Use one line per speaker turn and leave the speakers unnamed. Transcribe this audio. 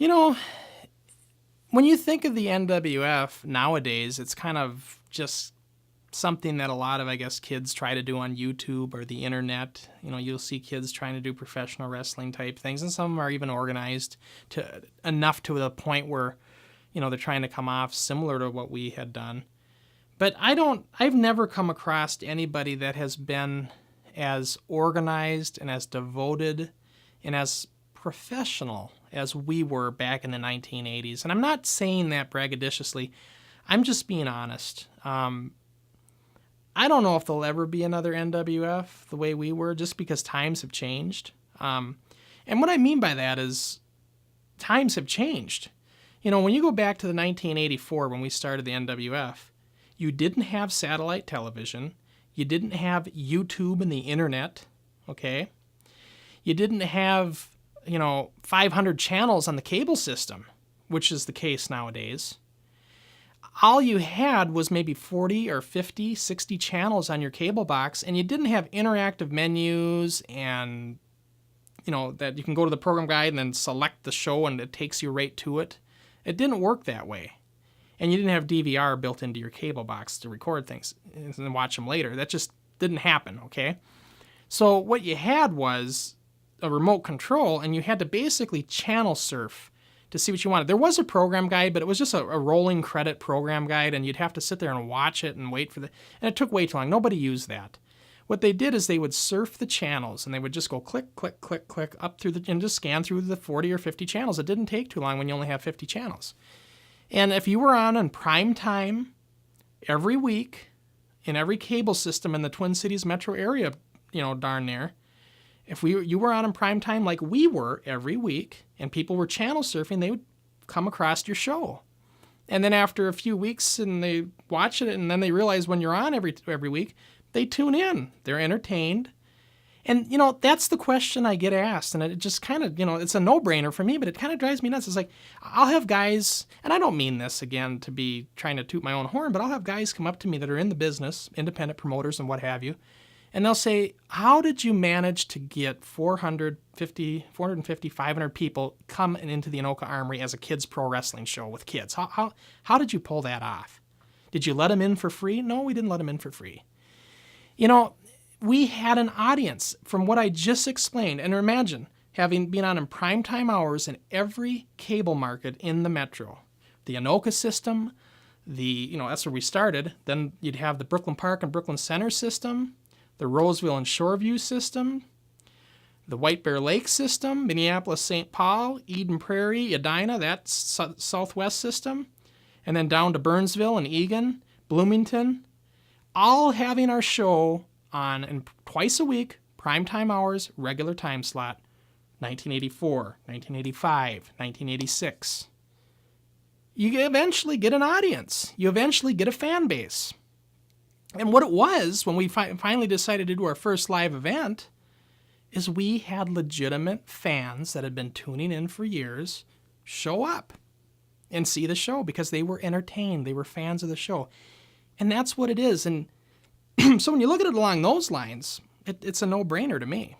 You know, when you think of the NWF nowadays, it's kind of just something that a lot of, I guess, kids try to do on YouTube or the internet. You'll see kids trying to do professional wrestling type things, and some of them are even organized to enough to the point where, they're trying to come off similar to what we had done. But I've never come across anybody that has been as organized and as devoted and as professional as we were back in the 1980s. And I'm not saying that braggadociously. I'm just being honest. I don't know if there'll ever be another NWF the way we were, just because times have changed. And what I mean by that is times have changed. When you go back to the 1984 when we started the NWF, you didn't have satellite television. You didn't have YouTube and the internet, okay? You didn't have, 500 channels on the cable system, which is the case nowadays. All you had was maybe 40 or 50, 60 channels on your cable box, and you didn't have interactive menus and, that you can go to the program guide and then select the show and it takes you right to it. It didn't work that way. And you didn't have DVR built into your cable box to record things and then watch them later. That just didn't happen, okay? So what you had was a remote control, and you had to basically channel surf to see what you wanted. There was a program guide, but it was just a rolling credit program guide, and you'd have to sit there and watch it and wait for and it took way too long. Nobody used that. What they did is they would surf the channels, and they would just go click, click, click, click up through and just scan through the 40 or 50 channels. It didn't take too long when you only have 50 channels. And if you were on in prime time every week in every cable system in the Twin Cities metro area, darn near, if you were on in prime time like we were every week and people were channel surfing, they would come across your show. And then after a few weeks and they watch it and then they realize when you're on every week, they tune in. They're entertained. And, that's the question I get asked. And it just kind of, it's a no-brainer for me, but it kind of drives me nuts. It's like, I'll have guys, and I don't mean this, again, to be trying to toot my own horn, but I'll have guys come up to me that are in the business, independent promoters and what have you, and they'll say, how did you manage to get 450, 500 people coming into the Anoka Armory as a kids pro wrestling show with kids? How did you pull that off? Did you let them in for free? No, we didn't let them in for free. We had an audience from what I just explained. And imagine having been on in primetime hours in every cable market in the metro. The Anoka system, that's where we started. Then you'd have the Brooklyn Park and Brooklyn Center system, the Roseville and Shoreview system, the White Bear Lake system, Minneapolis, St. Paul, Eden Prairie, Edina, that's Southwest system, and then down to Burnsville and Eagan, Bloomington, all having our show on and twice a week, primetime hours, regular time slot, 1984, 1985, 1986. You eventually get an audience. You eventually get a fan base. And what it was when we finally decided to do our first live event is we had legitimate fans that had been tuning in for years show up and see the show because they were entertained. They were fans of the show. And that's what it is. And so when you look at it along those lines, it's a no-brainer to me.